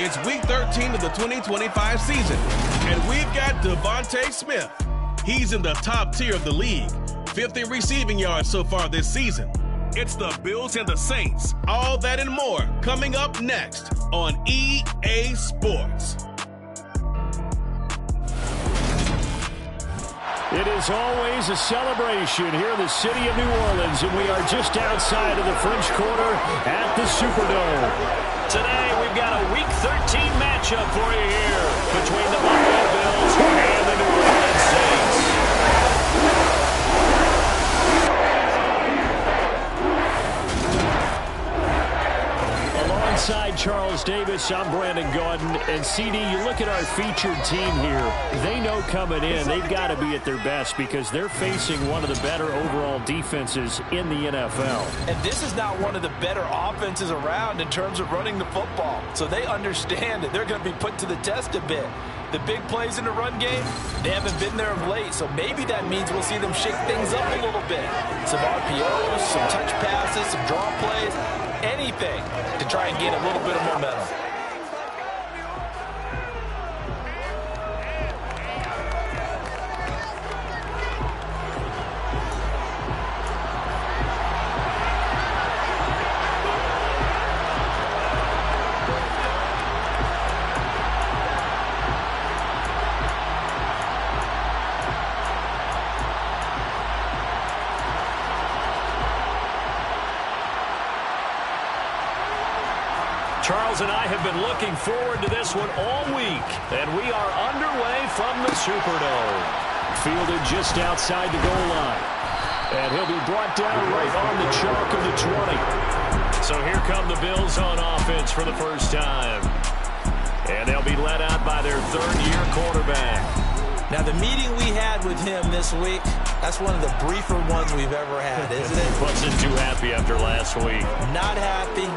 It's Week 13 of the 2025 season, and we've got Devontae Smith. He's in the top tier of the league, 50 receiving yards so far this season. It's the Bills and the Saints. All that and more coming up next on EA Sports. It is always a celebration here in the city of New Orleans, and we are just outside of the French Quarter at the Superdome. Today, we've got a Week 13 matchup for you here between the Buffalo Bills and the New Orleans Saints. Alongside Charles Davis, I'm Brandon Gaudin. And CD, you look at our featured team here. They know coming in they've got to be at their best because they're facing one of the better overall defenses in the NFL. And this is not one of the better offenses around in terms of running the football. So they understand that they're going to be put to the test a bit. The big plays in the run game, they haven't been there of late. So maybe that means we'll see them shake things up a little bit. Some RPOs, some touch passes, some draw plays. Anything to try and gain a little bit of momentum. Charles and I have been looking forward to this one all week, and we are underway from the Superdome. Fielded just outside the goal line, and he'll be brought down right on the chalk of the 20. So here come the Bills on offense for the first time, and they'll be led out by their third-year quarterback. Now, the meeting we had with him this week, that's one of the briefer ones we've ever had, isn't it? Wasn't too happy after last week. Not happy.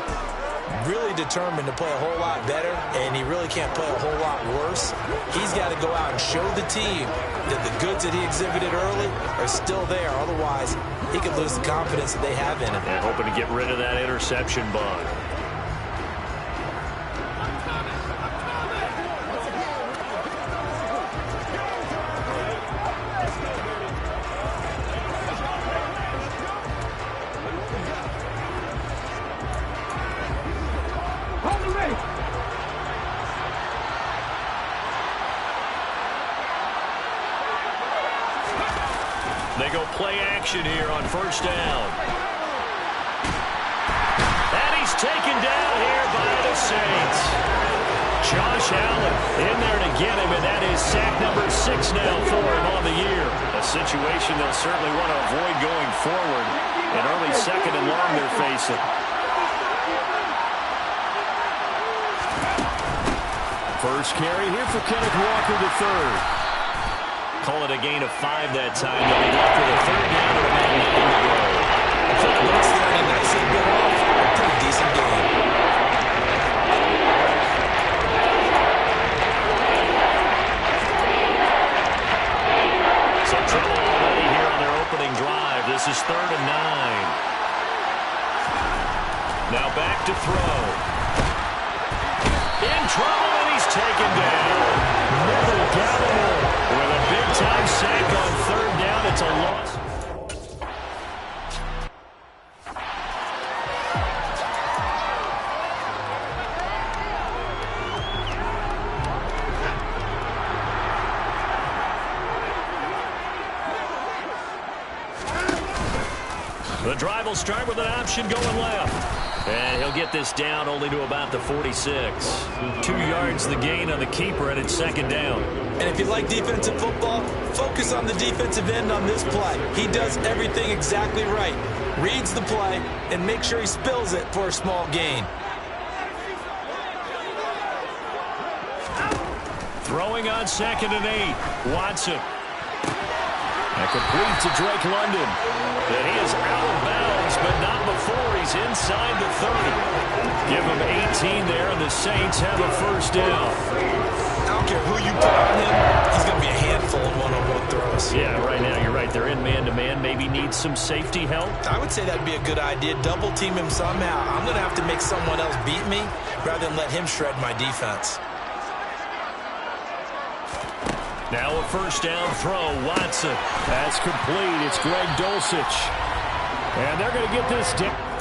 Really determined to play a whole lot better, and he really can't play a whole lot worse. He's got to go out and show the team that the goods that he exhibited early are still there. Otherwise, he could lose the confidence that they have in him. And hoping to get rid of that interception bug. They go play action here on first down. And he's taken down here by the Saints. Josh Allen in there to get him, and that is sack number 6 now for him on the year. A situation they'll certainly want to avoid going forward. An early second and long they're facing. First carry here for Kenneth Walker III. Call it a gain of 5 that time. They'll be left with a third down and about 9 to go. For the Bucs, they're in a nicely bit off. A pretty decent game. Some trouble already here on their opening drive. This is 3rd and 9. Now back to throw. In trouble, and he's taken down. Middle Gallimore with a big-time sack on 3rd down. It's a loss. The drive will start with an option going left. And he'll get this down only to about the 46. 2 yards the gain on the keeper, and it's 2nd down. And if you like defensive football, focus on the defensive end on this play. He does everything exactly right. Reads the play and make sure he spills it for a small gain. Throwing on 2nd and 8. Watson. And complete to Drake London. And he is out of bounds, but not before he's inside the 30. Give him 18 there, and the Saints have a first down. I don't care who you put on him, he's going to be a handful of one-on-one throws. Yeah, right now you're right. They're in man-to-man. Maybe needs some safety help. I would say that'd be a good idea. Double team him somehow. I'm going to have to make someone else beat me. rather than let him shred my defense. Now a first down throw. Watson. That's complete. It's Greg Dulcich. And they're going to get this down.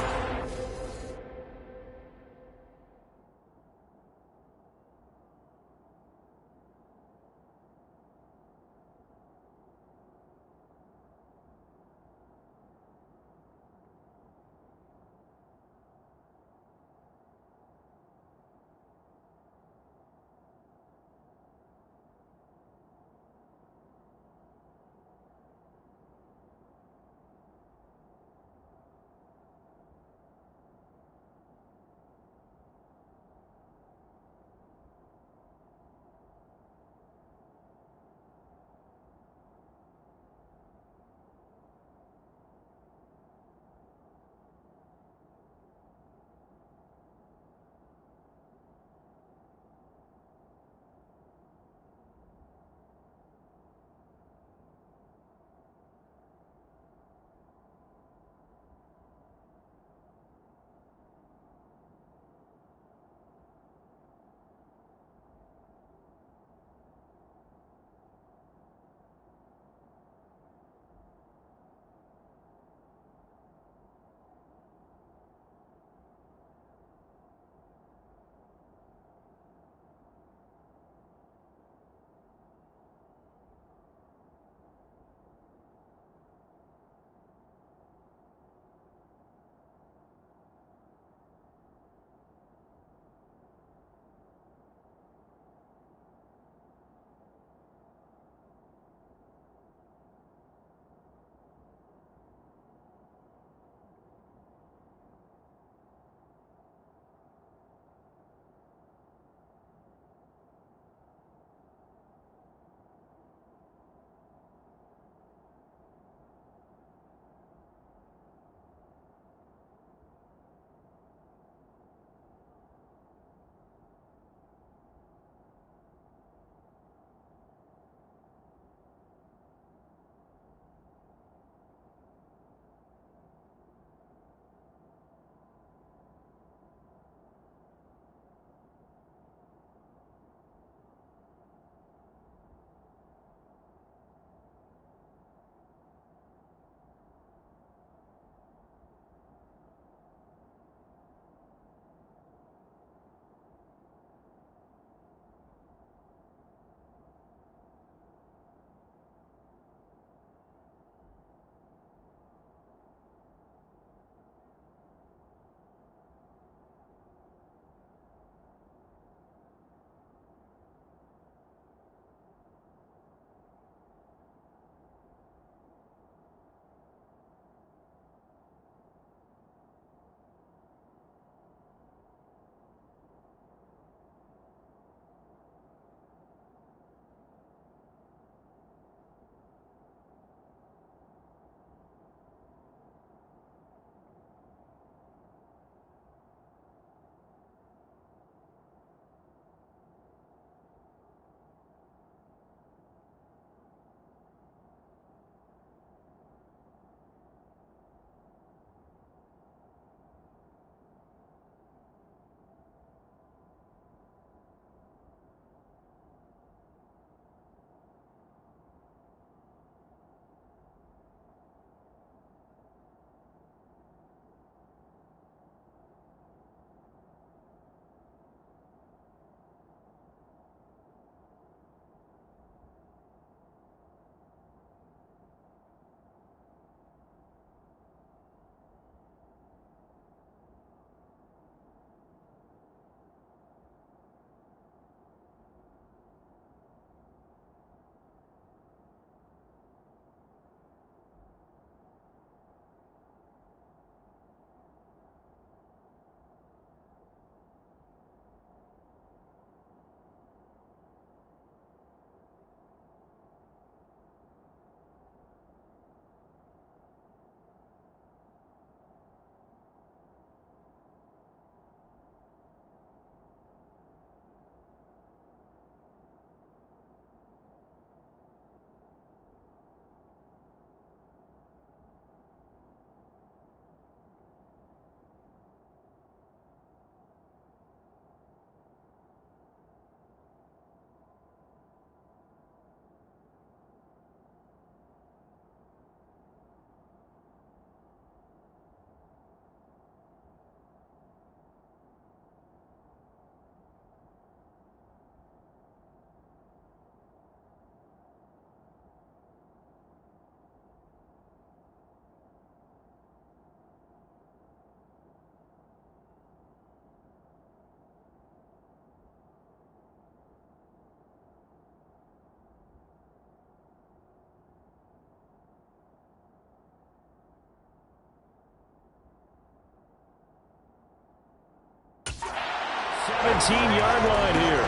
17-yard line here.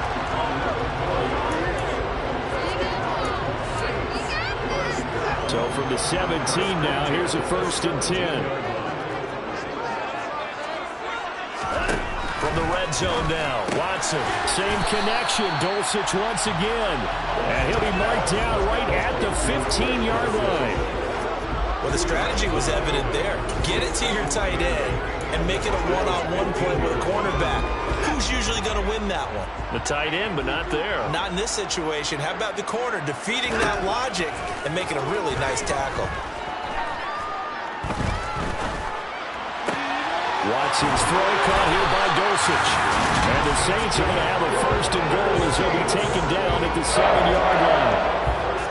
So from the 17 now, here's a 1st and 10. From the red zone now, Watson. Same connection, Dulcich once again. And he'll be marked down right at the 15-yard line. Well, the strategy was evident there. Get it to your tight end and make it a one-on-one play with a cornerback. Who's usually going to win that one? The tight end, but not there. Not in this situation. How about the corner defeating that logic and making a really nice tackle? Watson's throw caught here by Dulcich. And the Saints are going to have a 1st and goal as he'll be taken down at the 7-yard line.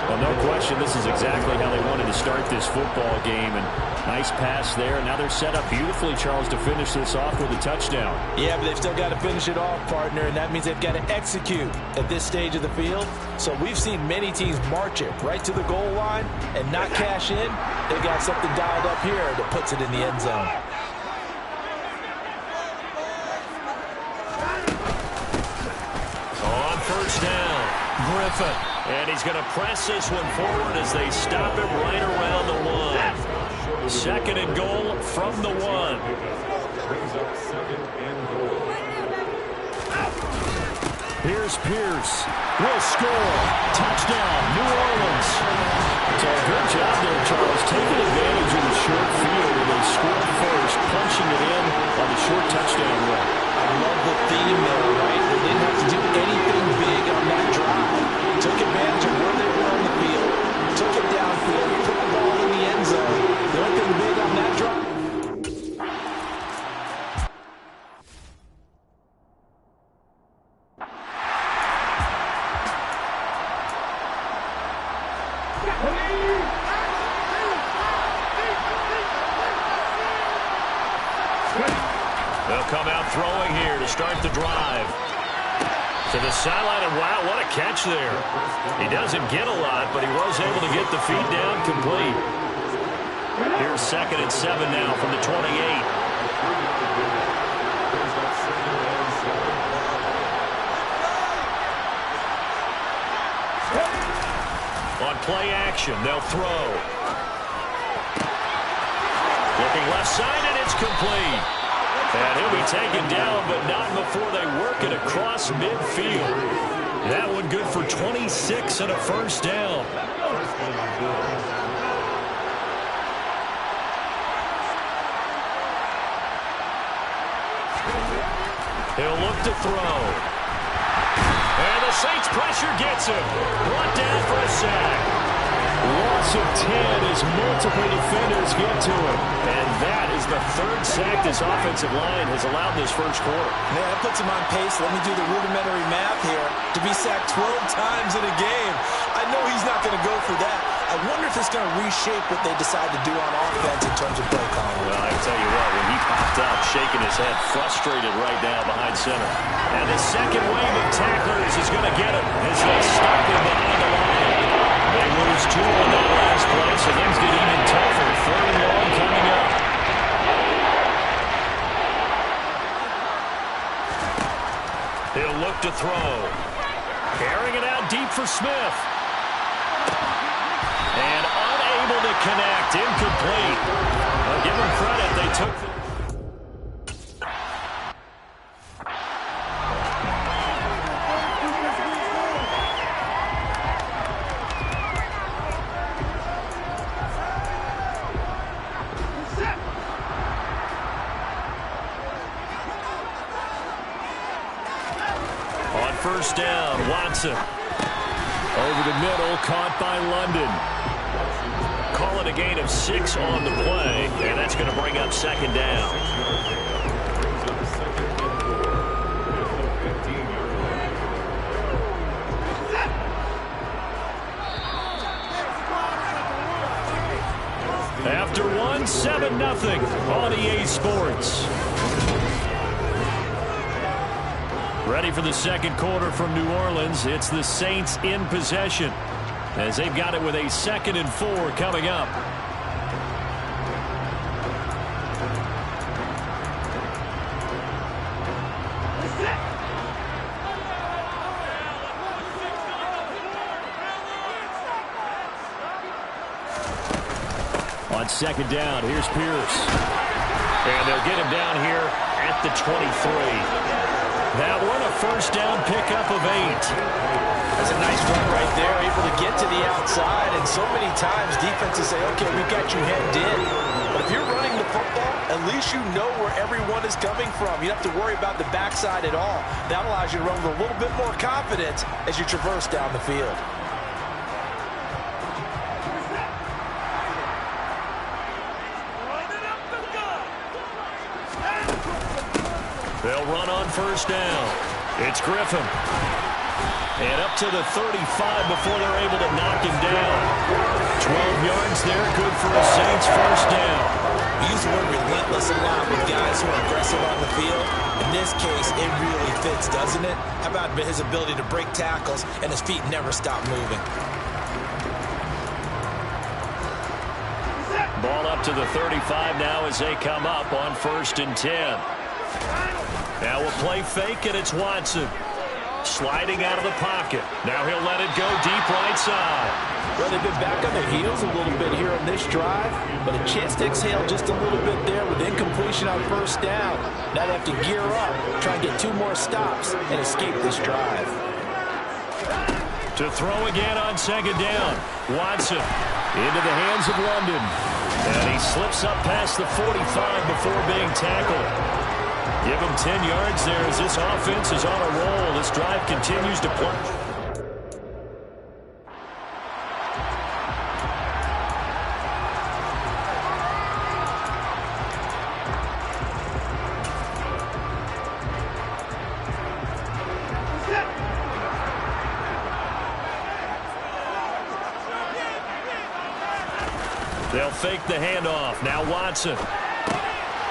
Well, no question, this is exactly how they wanted to start this football game. And nice pass there. Now they're set up beautifully, Charles, to finish this off with a touchdown. Yeah, but they've still got to finish it off, partner, and that means they've got to execute at this stage of the field. So we've seen many teams march it right to the goal line and not cash in. They've got something dialed up here that puts it in the end zone. On 1st down, Griffin. And he's going to press this one forward as they stop him right around the 1. 2nd and goal from the 1. Here's Pierce. Will score. Touchdown, New Orleans. So good job there, Charles, taking advantage of the short field where they scored first, punching it in on the short touchdown run. I love the theme there, right? They didn't have to do anything big on that drive. Took advantage of where they were on the field, took it downfield, put the ball in the end zone. The only thing big on that drive. They'll come out throwing here to start the drive. To the sideline, and wow, what a catch there. He doesn't get a lot, but he was able to get the feed down complete. Here's 2nd and 7 now from the 28. On play action, they'll throw. Looking left side, and it's complete. And he'll be taken down, but not before they work it across midfield. That one good for 26 and a 1st down. He'll look to throw. And the Saints pressure gets him. Brought down for a sack. Loss of 10 as multiple defenders get to him. And that is the 3rd sack this offensive line has allowed this 1st quarter. Man, that puts him on pace. Let me do the rudimentary math here. To be sacked 12 times in a game. I know he's not going to go for that. I wonder if it's going to reshape what they decide to do on offense in terms of play calling. Well, I tell you what, when he popped up, shaking his head, frustrated right now behind center. And the 2nd wave of tacklers is going to get him as they stop him behind the line. They lose 2 on that last play, so things get even tougher. 3rd and long coming up. He'll look to throw. Carrying it out deep for Smith. And unable to connect. Incomplete. Well, give them credit. They took the... On 1st down, Watson. Over the middle, caught by London. Call it a gain of 6 on the play, and that's going to bring up 2nd down. After 1, 7-0 on EA Sports. Ready for the 2nd quarter from New Orleans. It's the Saints in possession as they've got it with a 2nd and 4 coming up. On second down, here's Pierce. And they'll get him down here at the 23. That one a first down pickup of 8. That's a nice run right there, able to get to the outside. And so many times defenses say, okay, we got you hemmed in. But if you're running the football, at least you know where everyone is coming from. You don't have to worry about the backside at all. That allows you to run with a little bit more confidence as you traverse down the field. They'll run on first down. It's Griffin. And up to the 35 before they're able to knock him down. 12 yards there, good for a Saints first down. We use the word relentless a lot with guys who are aggressive on the field. In this case, it really fits, doesn't it? How about his ability to break tackles and his feet never stop moving? Ball up to the 35 now as they come up on 1st and 10. Now we'll play fake, and it's Watson. Sliding out of the pocket. Now he'll let it go deep right side. Well, they've been back on their heels a little bit here on this drive, but a chance to exhale just a little bit there with incompletion on first down. Now they have to gear up, try and get 2 more stops, and escape this drive. To throw again on second down. Watson into the hands of London. And he slips up past the 45 before being tackled. Give him 10 yards there as this offense is on a roll. This drive continues to plunge. They'll fake the handoff. Now Watson.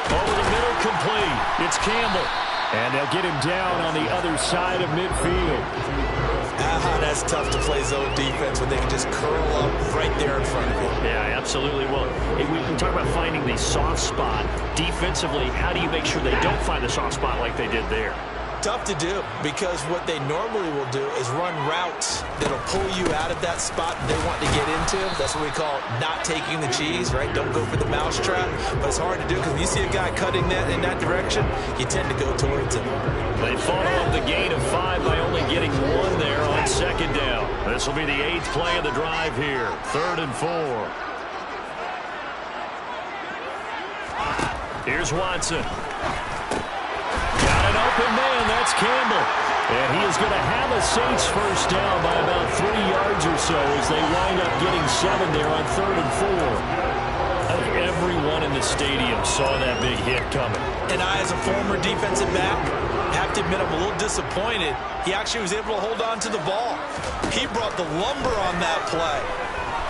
Over the middle, complete. It's Campbell. And they'll get him down on the other side of midfield. That's tough to play zone defense when they can just curl up right there in front of you. Yeah, absolutely. Well, we talk about finding the soft spot. Defensively, how do you make sure they don't find the soft spot like they did there? Tough to do, because what they normally will do is run routes that'll pull you out of that spot they want to get into. That's what we call not taking the cheese, right? Don't go for the mousetrap. But it's hard to do because when you see a guy cutting that in that direction, you tend to go towards him. They follow up the gain of 5 by only getting 1 there on second down. This will be the 8th play of the drive here. 3rd and 4. Here's Watson. An open man, that's Campbell. And he is going to have a Saints first down by about 3 yards or so as they wind up getting 7 there on 3rd and 4. I think everyone in the stadium saw that big hit coming. And I, as a former defensive back, have to admit I'm a little disappointed. He actually was able to hold on to the ball. He brought the lumber on that play.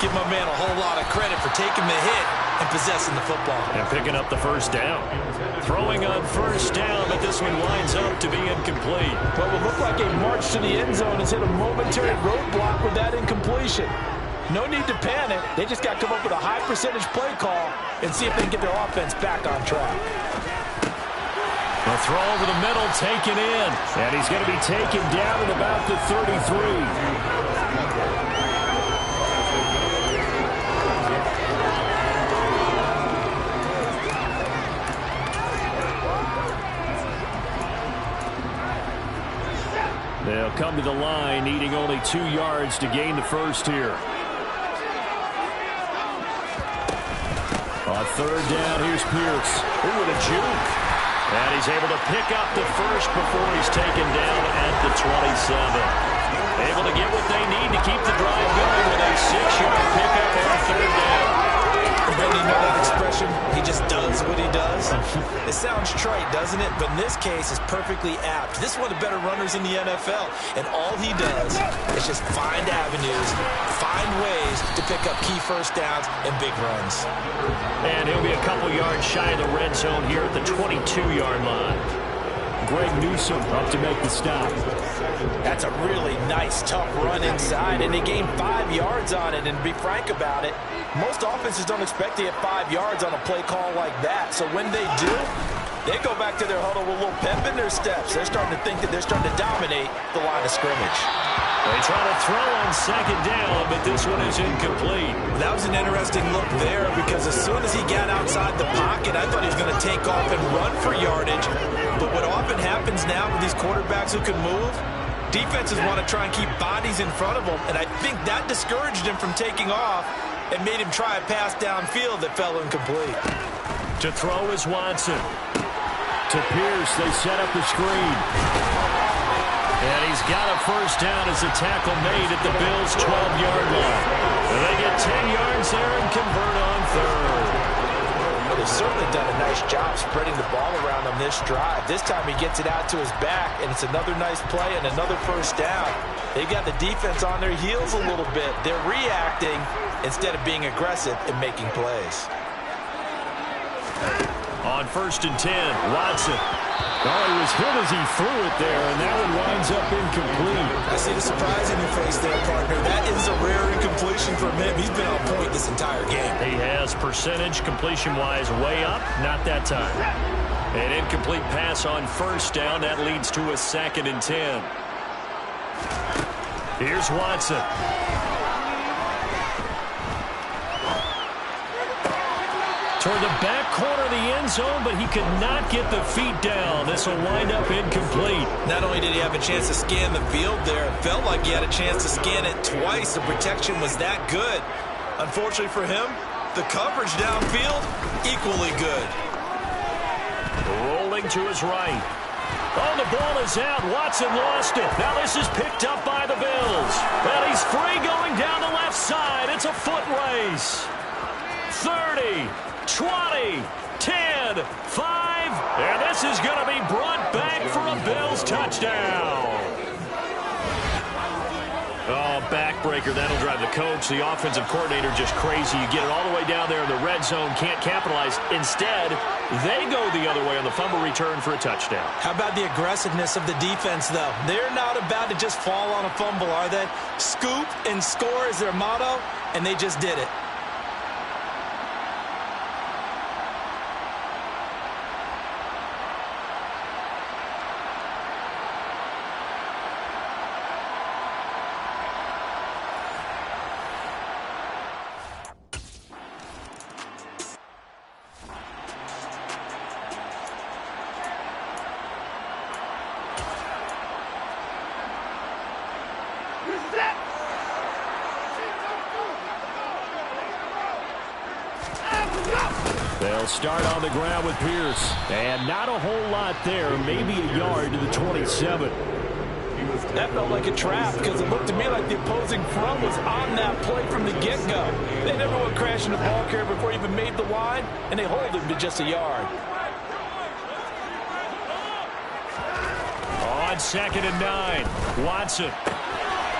Give my man a whole lot of credit for taking the hit and possessing the football. And picking up the first down. Throwing on first down, but this one winds up to be incomplete. What would look like a march to the end zone has hit a momentary roadblock with that incompletion. No need to panic. They just got to come up with a high percentage play call and see if they can get their offense back on track. The throw over the middle, taken in. And he's going to be taken down at about the 33. They'll come to the line, needing only 2 yards to gain the first here. On 3rd down, here's Pierce. Ooh, with a juke. And he's able to pick up the first before he's taken down at the 27. Able to get what they need to keep the drive going with a 6-yard pickup on 3rd down. Brandon, you know that expression? He just does what he does. It sounds trite, doesn't it? But in this case, it's perfectly apt. This is one of the better runners in the NFL. And all he does is just find avenues, find ways to pick up key first downs and big runs. And he'll be a couple yards shy of the red zone here at the 22-yard line. Greg Newsome up to make the stop. That's a really nice, tough run inside, and they gained 5 yards on it. And to be frank about it, most offenses don't expect to get 5 yards on a play call like that. So when they do, they go back to their huddle with a little pep in their steps. They're starting to think that they're starting to dominate the line of scrimmage. They try to throw on second down, but this one is incomplete. That was an interesting look there because as soon as he got outside the pocket, I thought he was going to take off and run for yardage. But what often happens now with these quarterbacks who can move, defenses want to try and keep bodies in front of them, and I think that discouraged him from taking off and made him try a pass downfield that fell incomplete. To throw is Watson. To Pierce, they set up the screen. And he's got a first down as a tackle made at the Bills' 12-yard line. And they get 10 yards there and convert on third. Well, they've certainly done a nice job spreading the ball around on this drive. This time he gets it out to his back, and it's another nice play and another first down. They've got the defense on their heels a little bit. They're reacting instead of being aggressive and making plays. On 1st and 10, Watson. Oh, he was hit as he threw it there, and that one winds up incomplete. I see the surprise in your face there, partner. That is a rare incompletion from him. He's been on point this entire game. He has percentage completion-wise way up, not that time. An incomplete pass on first down. That leads to a 2nd and 10. Here's Watson. Toward the back corner of the end zone, but he could not get the feet down. This will wind up incomplete. Not only did he have a chance to scan the field there, it felt like he had a chance to scan it twice. The protection was that good. Unfortunately for him, the coverage downfield, equally good. Rolling to his right. Oh, the ball is out. Watson lost it. Now this is picked up by the Bills. And he's free going down the left side. It's a foot race. 30, 20, 10, 5, and this is going to be brought back for a Bills touchdown. Oh, backbreaker. That'll drive the coach, the offensive coordinator, just crazy. You get it all the way down there in the red zone, can't capitalize. Instead, they go the other way on the fumble return for a touchdown. How about the aggressiveness of the defense, though? They're not about to just fall on a fumble, are they? Scoop and score is their motto, and they just did it. They'll start on the ground with Pierce. And not a whole lot there, maybe a yard to the 27. That felt like a trap because it looked to me like the opposing front was on that play from the get-go. They never went crashing the ball carrier before he even made the line, and they hold him to just a yard. On 2nd and 9, Watson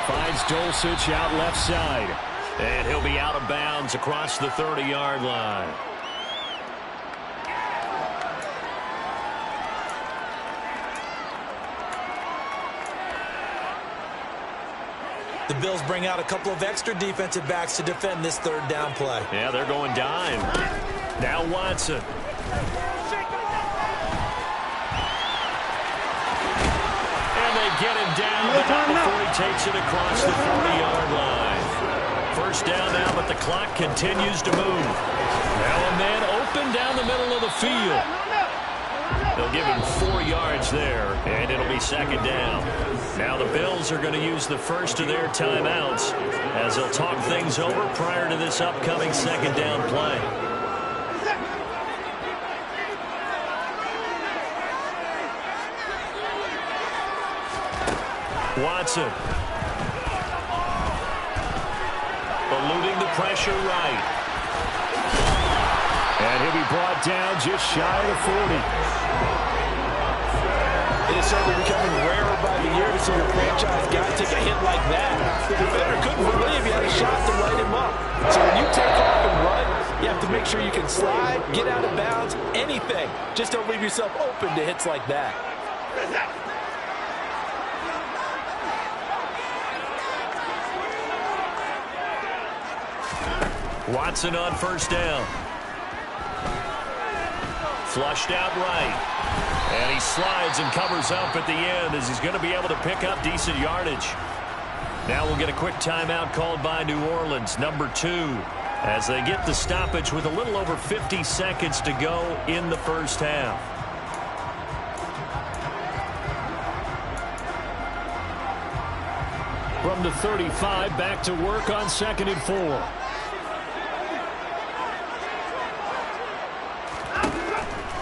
finds Dulcich out left side. And he'll be out of bounds across the 30-yard line. The Bills bring out a couple of extra defensive backs to defend this 3rd down play. Yeah, they're going dime. Now Watson. And they get him down, but not before he takes it across the 40-yard line. First down now, but the clock continues to move. Now a man open down the middle of the field. They'll give him 4 yards there, and it'll be 2nd down. Now the Bills are going to use the first of their timeouts as they'll talk things over prior to this upcoming 2nd down play. Watson. Eluding the pressure right. And he'll be brought down just shy of the 40. It is certainly becoming rarer by the year to see your franchise guy take a hit like that. The defender couldn't believe he had a shot to light him up. So when you take off and run, you have to make sure you can slide, get out of bounds, anything. Just don't leave yourself open to hits like that. Watson on first down. Flushed out right. And he slides and covers up at the end as he's going to be able to pick up decent yardage. Now we'll get a quick timeout called by New Orleans, number 2, as they get the stoppage with a little over 50 seconds to go in the first half. From the 35, back to work on 2nd and 4.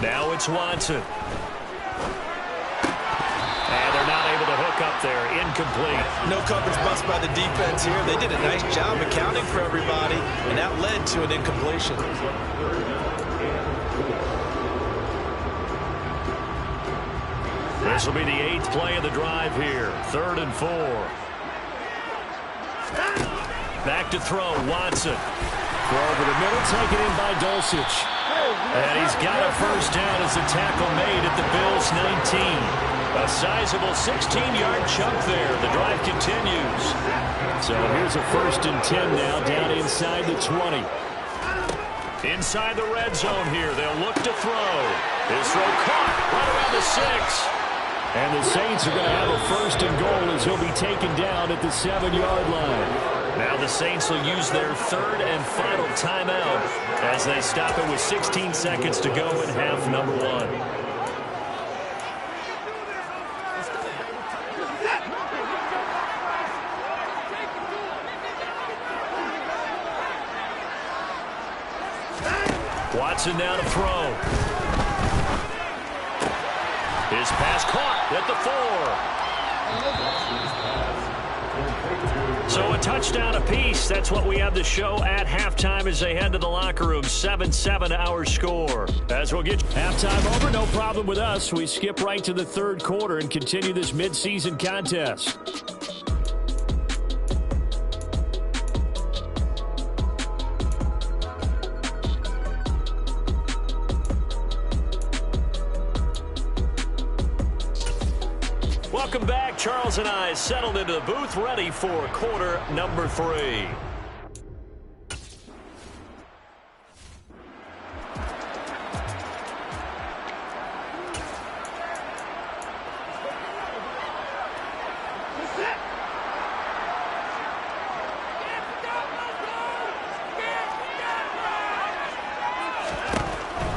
Now it's Watson. And they're not able to hook up there. Incomplete. No coverage bust by the defense here. They did a nice job accounting for everybody, and that led to an incompletion. This will be the 8th play of the drive here. 3rd and 4. Back to throw, Watson. Throw over the middle, taken in by Dulcich. And he's got a first down as the tackle made at the Bills' 19. A sizable 16-yard chunk there. The drive continues. So here's a 1st and 10 now, down inside the 20. Inside the red zone here. They'll look to throw. His throw caught right around the 6. And the Saints are going to have a 1st and goal as he'll be taken down at the 7-yard line. Now the Saints will use their 3rd and final timeout as they stop it with 16 seconds to go in half number 1. Watson now to throw. His pass caught at the 4. So a touchdown apiece. That's what we have to show at halftime as they head to the locker room. 7-7 our score. As we'll get halftime over, no problem with us. We skip right to the 3rd quarter and continue this midseason contest. Welcome back. Charles and I settled into the booth, ready for quarter number 3.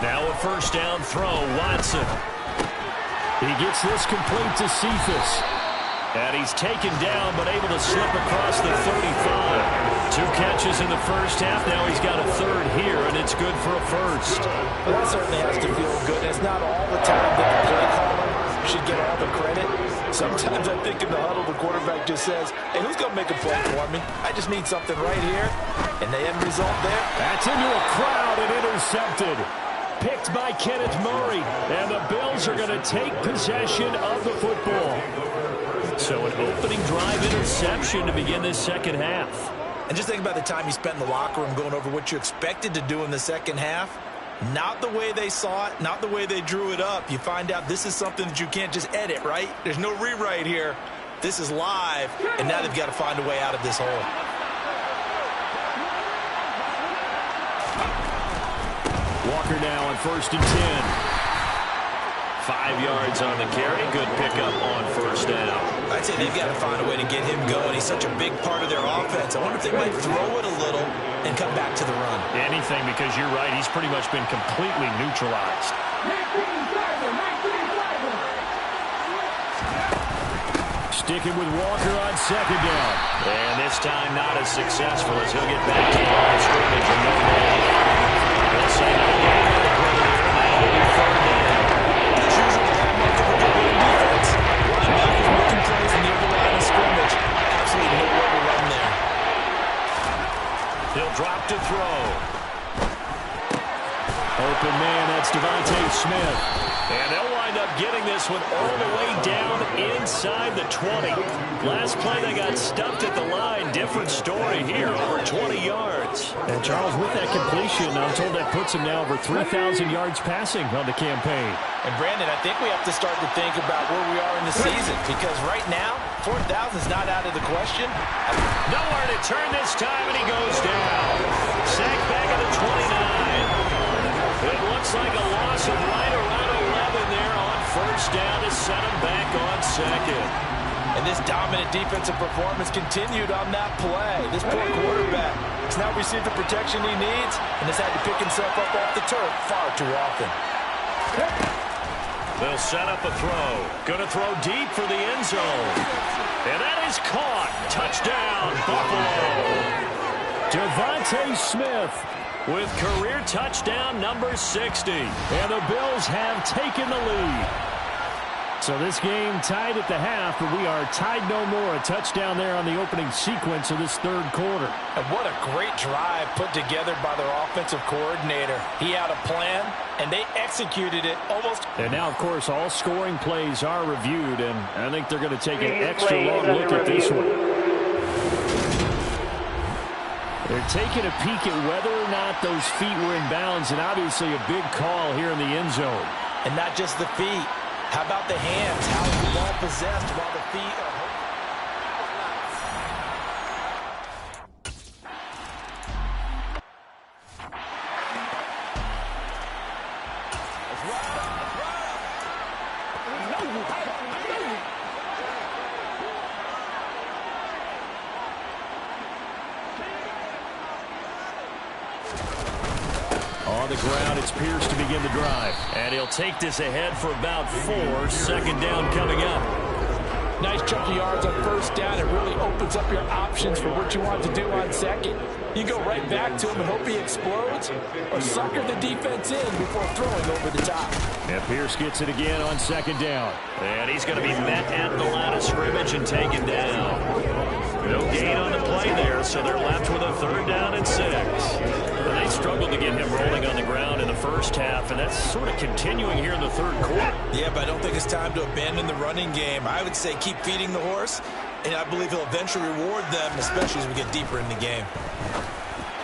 Now a first down throw, Watson. He gets this complete to Cephas. And he's taken down, but able to slip across the 35. 2 catches in the first half. Now he's got a 3rd here, and it's good for a 1st. Well, that certainly has to feel good. It's not all the time that the play caller should get all the credit. Sometimes I think in the huddle, the quarterback just says, hey, who's going to make a play for me? I just need something right here. And the end result there. That's into a crowd and intercepted. Picked by Kenneth Murray, and the Bills are going to take possession of the football. So an opening drive interception to begin this second half. And just think about the time you spent in the locker room going over what you expected to do in the second half. Not the way they saw it, not the way they drew it up. You find out this is something that you can't just edit, right? There's no rewrite here. This is live, and now they've got to find a way out of this hole. Walker now on 1st and 10. 5 yards on the carry. Good pickup on 1st down. I'd say they've got to find a way to get him going. He's such a big part of their offense. I wonder if they might throw it a little and come back to the run. Anything, because you're right. He's pretty much been completely neutralized. Sticking with Walker on 2nd down. And this time not as successful as he'll get back to the line of scrimmage and no ball. They'll say no gain on the play here. Now it'll be 3rd down. As usual, they have much of a good defense. Linebackers making plays near the line of scrimmage. Absolutely nowhere to run there. He'll drop to throw. Open man, that's Devontae Smith. And they'll wind up getting this one all the way down inside the 20. Last play they got stumped at the line. Different story here, over 20 yards. And Charles, with that completion, I'm told that puts him now over 3,000 yards passing on the campaign. And Brandon, I think we have to start to think about where we are in the season, because right now, 4,000 is not out of the question. Nowhere to turn this time, and he goes down. Sacked back at the 29. It looks like a loss of right around 11 there on 1st down to set him back on 2nd. And And this dominant defensive performance continued on that play. This poor quarterback has now received the protection he needs and has had to pick himself up off the turf far too often. They'll set up a throw. Going to throw deep for the end zone. And that is caught. Touchdown, Buffalo. Devontae Smith with career touchdown number 60. And the Bills have taken the lead. So this game tied at the half, but we are tied no more. A touchdown there on the opening sequence of this third quarter. And what a great drive put together by their offensive coordinator. He had a plan, and they executed it almost. And now, of course, all scoring plays are reviewed, and I think they're going to take an extra long look at this one. They're taking a peek at whether or not those feet were in bounds, and obviously a big call here in the end zone. And not just the feet. How about the hands? How is the ball possessed while the feet are... On the ground, it's Pierce to begin the drive. And he'll take this ahead for about 4. Second down coming up. Nice chunk of yards on first down. It really opens up your options for what you want to do on second. You go right back to him and hope he explodes, or sucker the defense in before throwing over the top. And Pierce gets it again on second down. And he's going to be met at the line of scrimmage and taken down. No gain on the play there, so they're left with a third down and 6. And they struggled to get him rolling on the ground in the first half, and that's sort of continuing here in the third quarter. Yeah, but I don't think it's time to abandon the running game. I would say keep feeding the horse, and I believe he'll eventually reward them, especially as we get deeper in the game.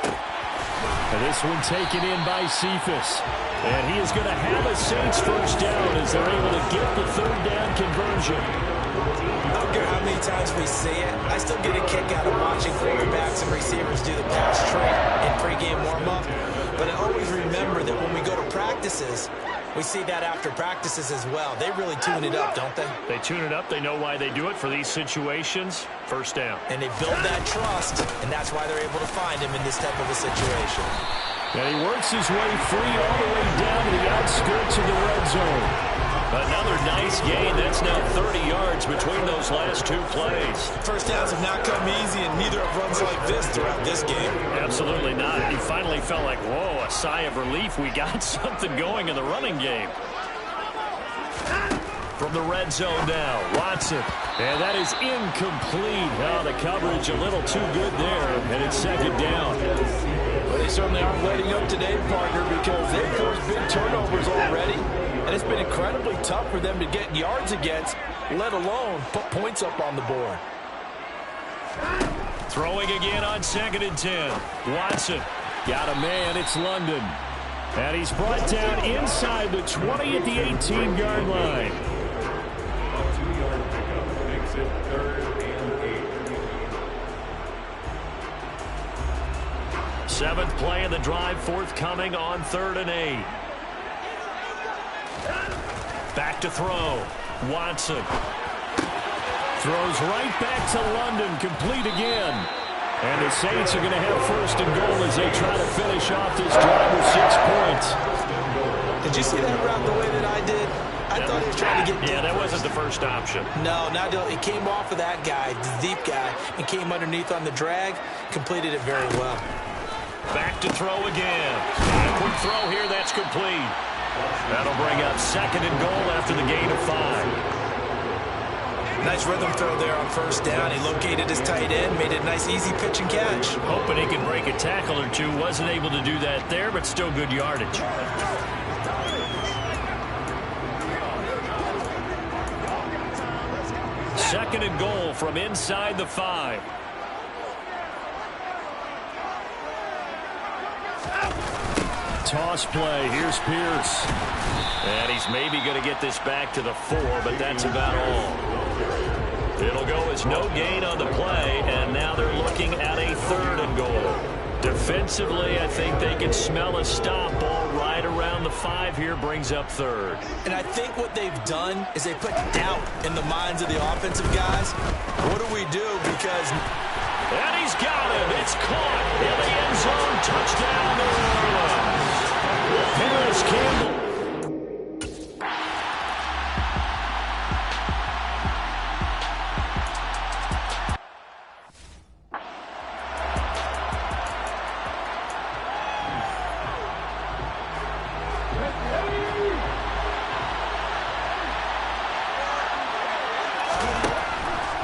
And this one taken in by Cephas. And he is going to have a Saints first down as they're able to get the third down conversion. I don't care how many times we see it. I still get a kick out of watching quarterbacks and receivers do the pass trait in pregame warm-up. But I always remember that when we go to practices, we see that after practices as well. They really tune it up, don't they? They tune it up. They know why they do it for these situations. First down. And they build that trust, and that's why they're able to find him in this type of a situation. And he works his way free all the way down to the outskirts of the red zone. Another nice gain. That's now 30 yards between those last 2 plays. First downs have not come easy, and neither have runs like this throughout this game. Absolutely not. He finally felt like, whoa, a sigh of relief. We got something going in the running game. From the red zone now, Watson. And that is incomplete. Oh, the coverage a little too good there, and it's second down. Well, they certainly aren't letting up today, partner, because they've caused big turnovers already. And it's been incredibly tough for them to get yards against, let alone put points up on the board. Throwing again on 2nd and 10. Watson got a man. It's London. And he's brought down inside the 20 at the 18-yard line. Seventh play of the drive forthcoming on 3rd and 8. Back to throw. Watson. Throws right back to London. Complete again. And the Saints are going to have 1st and goal as they try to finish off this drive with 6 points. Did you see that route the way that I did? I thought he was trying to get deep. Yeah, that wasn't the first option. No, not he came off of that guy, the deep guy, and came underneath on the drag. Completed it very well. Back to throw again. And a quick throw here. That's complete. That'll bring up 2nd and goal after the gain of 5. Nice rhythm throw there on first down. He located his tight end, made it a nice easy pitch and catch. Hoping he can break a tackle or two. Wasn't able to do that there, but still good yardage. Second and goal from inside the 5. Toss play. Here's Pierce. And he's maybe going to get this back to the 4, but that's about all. It'll go as no gain on the play, and now they're looking at a 3rd and goal. Defensively, I think they can smell a stop already. right around the 5 here, brings up third. And I think what they've done is they put doubt in the minds of the offensive guys. What do we do? Because... And he's got him. It's caught in the end zone. Touchdown, New Orleans. Harris Campbell.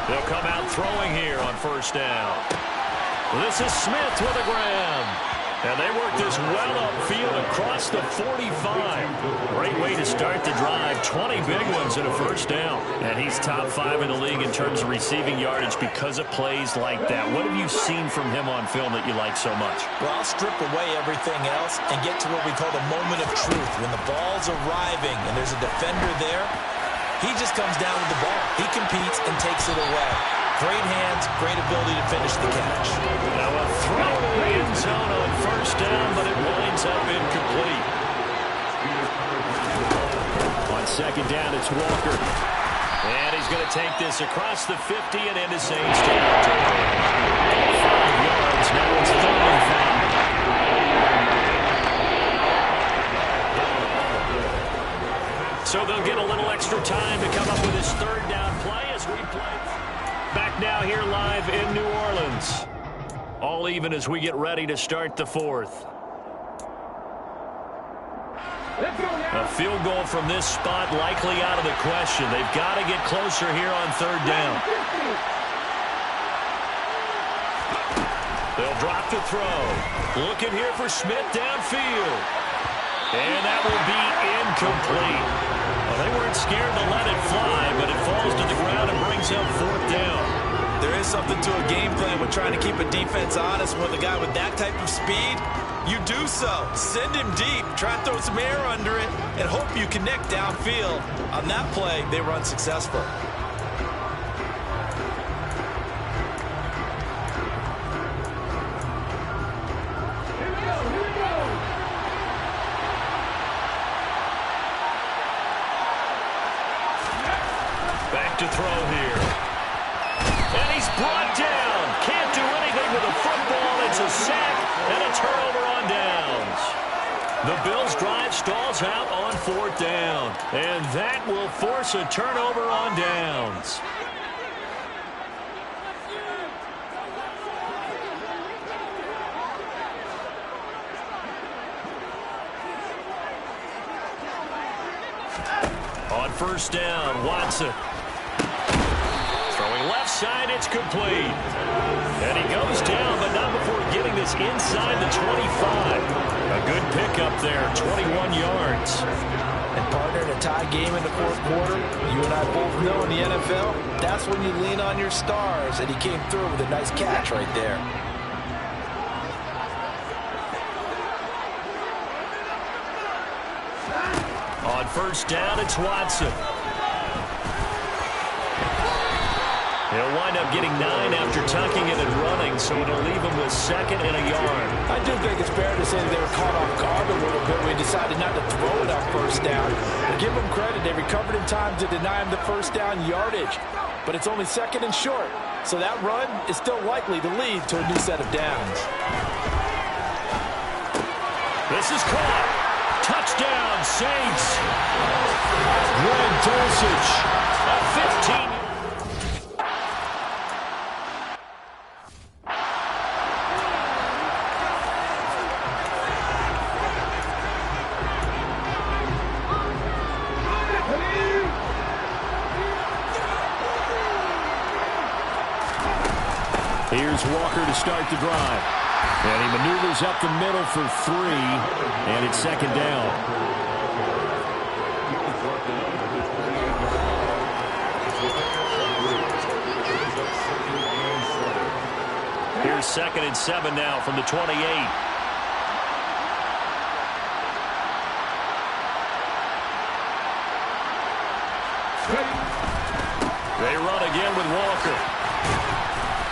They'll come out throwing here on first down. This is Smith with a grab. And they work this well upfield across the 45. Great way to start the drive. 20 big ones in a first down. And he's top 5 in the league in terms of receiving yardage because of plays like that. What have you seen from him on film that you like so much? Well, I'll strip away everything else and get to what we call the moment of truth. When the ball's arriving and there's a defender there, he just comes down with the ball. He competes and takes it away. Great hands, great ability to finish the catch. Now a throw to the end zone on first down, but it winds up incomplete. On second down, it's Walker. And he's going to take this across the 50 and into Saints territory. 5 yards, now it's 35. So they'll get a little extra time to come up with his third down play as we play. Back now here live in New Orleans. All even as we get ready to start the fourth. A field goal from this spot likely out of the question. They've got to get closer here on third down. They'll drop the throw. Looking here for Smith downfield. And that will be incomplete. Well, they weren't scared to let it fly, but it falls to the ground and brings up fourth down. There is something to a game plan with trying to keep a defense honest with a guy with that type of speed. You do so. Send him deep. Try to throw some air under it and hope you connect downfield. On that play, they were unsuccessful. Back to throw here. And he's brought down. Can't do anything with a football. It's a sack and a turnover on downs. The Bills' drive stalls out on fourth down. And that will force a turnover on downs. On first down, Watson. Throwing left side, it's complete. And he goes down, but not before getting this inside the 25. A good pickup there, 21 yards. And partner, in a tie game in the fourth quarter, you and I both know in the NFL, that's when you lean on your stars, and he came through with a nice catch right there. On first down, it's Watson. He'll wind up getting 9 after tucking it and running, so it'll leave him with second and a yard. I do think it's fair to say that they were caught off guard a little bit when he decided not to throw it on first down. But give them credit, they recovered in time to deny him the first down yardage. But it's only second and short, so that run is still likely to lead to a new set of downs. This is caught. Touchdown, Saints. Greg Dulcich, a 15. Here's Walker to start the drive. And he maneuvers up the middle for 3, and it's second down. Here's second and 7 now from the 28. They run again with Walker.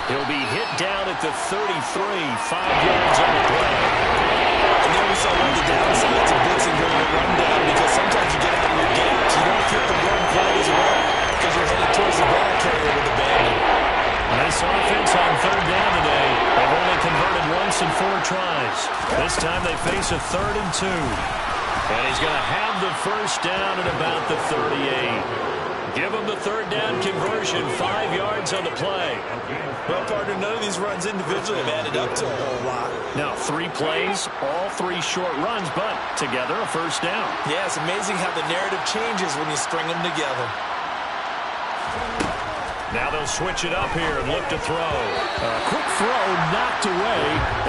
He'll be hit down at the 33, 5 yards on the play. And then we saw one of the downsides of time they face a 3rd and 2. And he's going to have the first down at about the 38. Give him the 3rd down conversion, 5 yards on the play. Well, partner, none of these runs individually have added up to a whole lot. Now, 3 plays, all 3 short runs, but together a first down. Yeah, it's amazing how the narrative changes when you string them together. Now they'll switch it up here and look to throw. A quick throw knocked away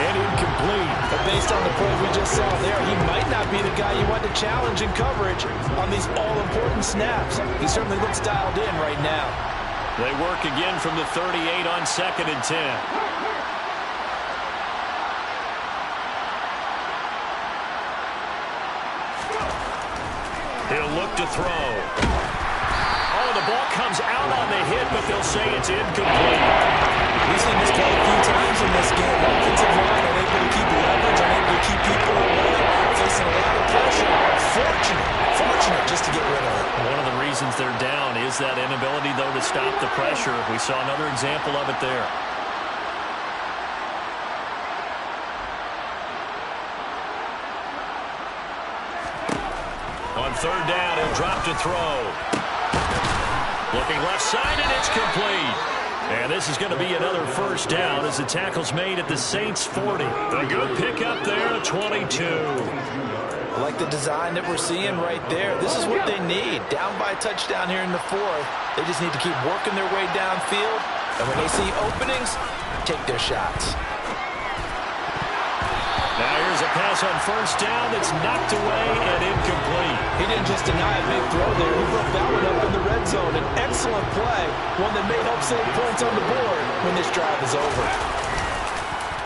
and incomplete. But based on the play we just saw there, he might not be the guy you want to challenge in coverage on these all-important snaps. He certainly looks dialed in right now. They work again from the 38 on 2nd and 10. He'll look to throw. Oh, the ball comes out on the hit, but they'll say it's incomplete. We've seen this play a few times in this game. Offensive line unable to keep leverage, unable to keep people away, facing a lot of pressure. Fortunate just to get rid of it. One of the reasons they're down is that inability, though, to stop the pressure. We saw another example of it there. On 3rd down, he'll drop to throw. Looking left side, and it's complete. And this is going to be another first down as the tackle's made at the Saints' 40. A good pickup there at 22. I like the design that we're seeing right there. This is what they need. Down by a touchdown here in the 4th. They just need to keep working their way downfield. And when they see openings, take their shots. Now here's a pass on first down that's knocked away and incomplete. He didn't just deny a big throw there. He broke that one up in the red zone. An excellent play. One that may help save points on the board when this drive is over.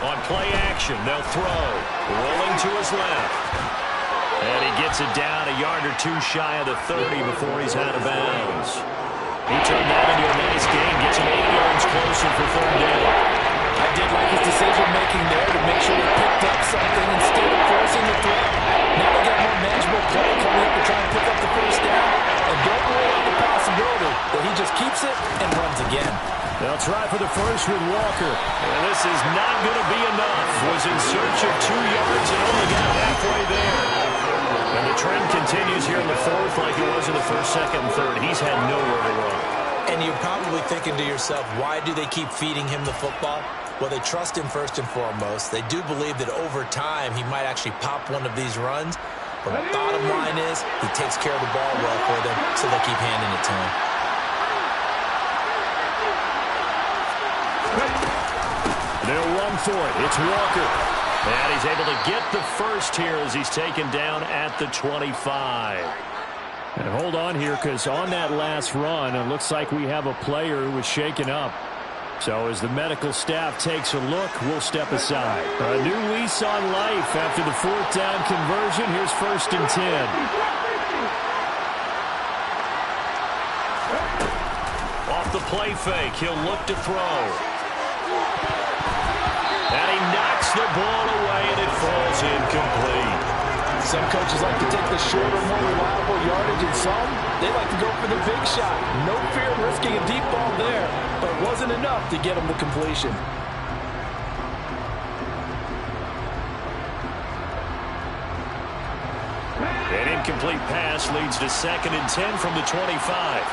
On play action, they'll throw. Rolling to his left. And he gets it down a yard or 2 shy of the 30 before he's out of bounds. He turned that into a nice gain. Gets him 8 yards closer for 3rd down. I did like his decision-making there to make sure he picked up something instead of forcing the throw. Now they got more manageable play coming up to try and pick up the first down. And don't rule out the possibility that he just keeps it and runs again. They'll try for the first with Walker. And this is not going to be enough. Was in search of 2 yards and only got halfway there. And the trend continues here in the 4th like it was in the 1st, 2nd, and 3rd. He's had nowhere to run. And you're probably thinking to yourself, why do they keep feeding him the football? Well, they trust him first and foremost. They do believe that over time he might actually pop one of these runs. But the bottom line is he takes care of the ball well for them, so they keep handing it to him. They'll run for it. It's Walker. And he's able to get the first here as he's taken down at the 25. And hold on here, because on that last run, it looks like we have a player who was shaken up. So as the medical staff takes a look, we'll step aside. A new lease on life after the 4th down conversion. Here's 1st and 10. Off the play fake, he'll look to throw. And he knocks the ball away, and it falls incomplete. Some coaches like to take the shorter, more reliable yardage, and some, they like to go for the big shot. No fear of risking a deep ball there, but it wasn't enough to get him to completion. An incomplete pass leads to 2nd and 10 from the 25.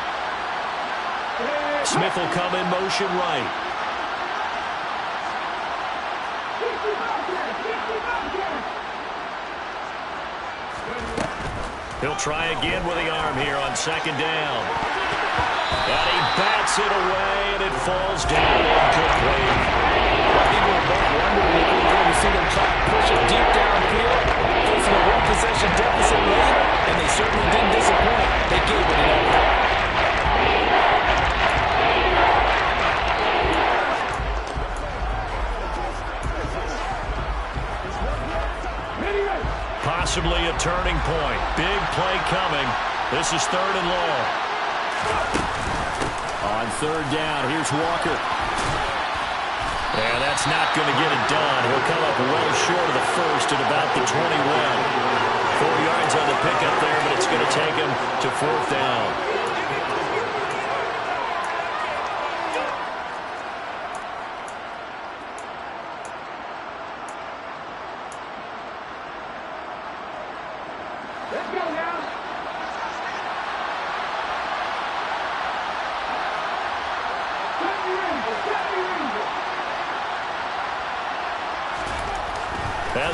Smith will come in motion right. He'll try again with the arm here on 2nd down. And he bats it away, and it falls down incomplete. I think we were both wondering if we were going to see them try to push it deep downfield, facing a one-possession deficit late, and they certainly didn't disappoint. They gave it an effort. Possibly a turning point. Big play coming. This is 3rd and long. On 3rd down, here's Walker. And that's not going to get it done. He'll come up well short of the first at about the 21. 4 yards on the pickup there, but it's going to take him to 4th down.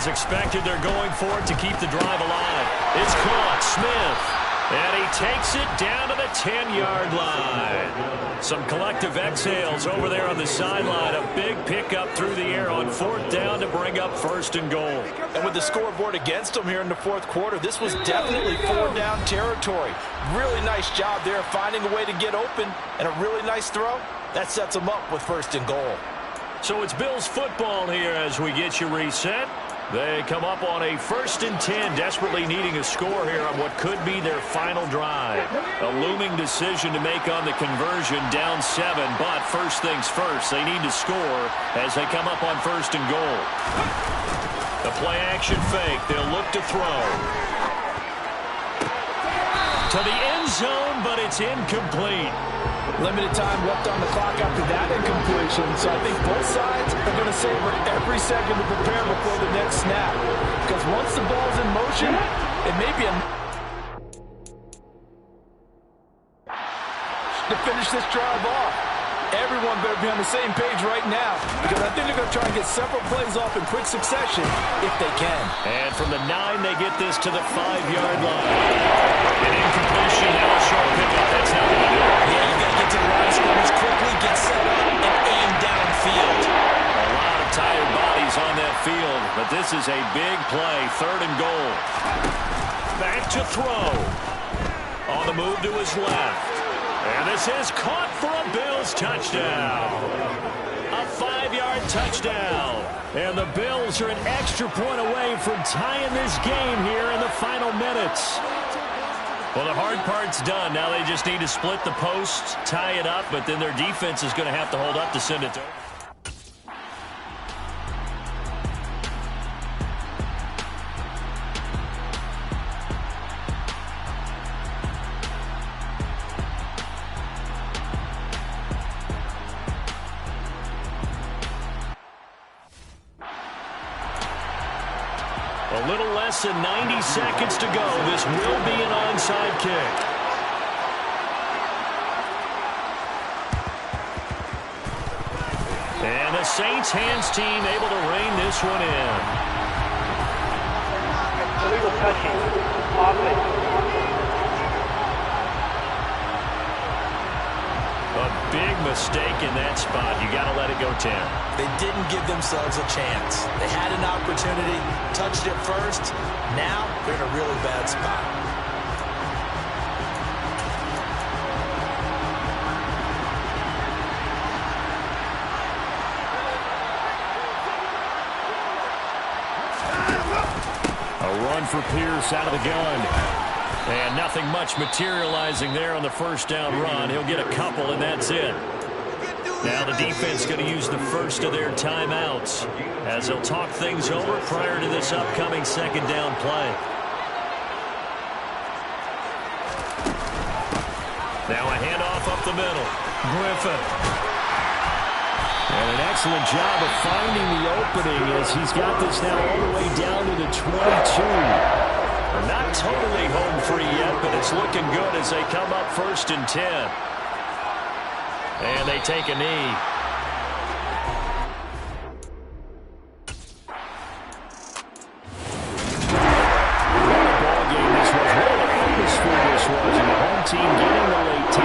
as expected, they're going for it to keep the drive alive. It's caught. Smith. And he takes it down to the 10-yard line. Some collective exhales over there on the sideline. A big pickup through the air on 4th down to bring up 1st and goal. And with the scoreboard against them here in the 4th quarter, this was definitely 4-down territory. Really nice job there finding a way to get open, and a really nice throw. That sets them up with 1st and goal. So it's Bills football here as we get you reset. They come up on a 1st and 10, desperately needing a score here on what could be their final drive. A looming decision to make on the conversion, down 7, but first things first, they need to score as they come up on 1st and goal. The play-action fake, they'll look to throw. To the end zone, but it's incomplete. Limited time left on the clock after that incompletion, so I think both sides are going to savor every second to prepare before the next snap. Because once the ball's in motion, it may be to finish this drive off. Everyone better be on the same page right now, because I think they're going to try and get several plays off in quick succession if they can. And from the 9, they get this to the 5-yard line. An incompletion, now a short pickup. That's not going to do it. Yeah, you got to get to the line of scrimmage quickly, get set up, and aim downfield. A lot of tired bodies on that field, but this is a big play, 3rd and goal. Back to throw. On the move to his left. And this is caught for a Bills touchdown. A 5-yard touchdown. And the Bills are an extra point away from tying this game here in the final minutes. Well, the hard part's done. Now they just need to split the posts, tie it up, but then their defense is going to have to hold up to send it to. A little less than 90 seconds to go. This will be an onside kick. And the Saints hands team able to rein this one in. Illegal touching. Offense. A big mistake in that spot. You got to let it go 10. They didn't give themselves a chance. They had an opportunity, touched it first. Now they're in a really bad spot. A run for Pierce out of the gun. And nothing much materializing there on the 1st down run. He'll get a couple, and that's it. Now the defense going to use the first of their timeouts as they'll talk things over prior to this upcoming 2nd down play. Now a handoff up the middle. Griffin. And an excellent job of finding the opening as he's got this now all the way down to the 22. Not totally home free yet, but it's looking good as they come up 1st and 10. And they take a knee.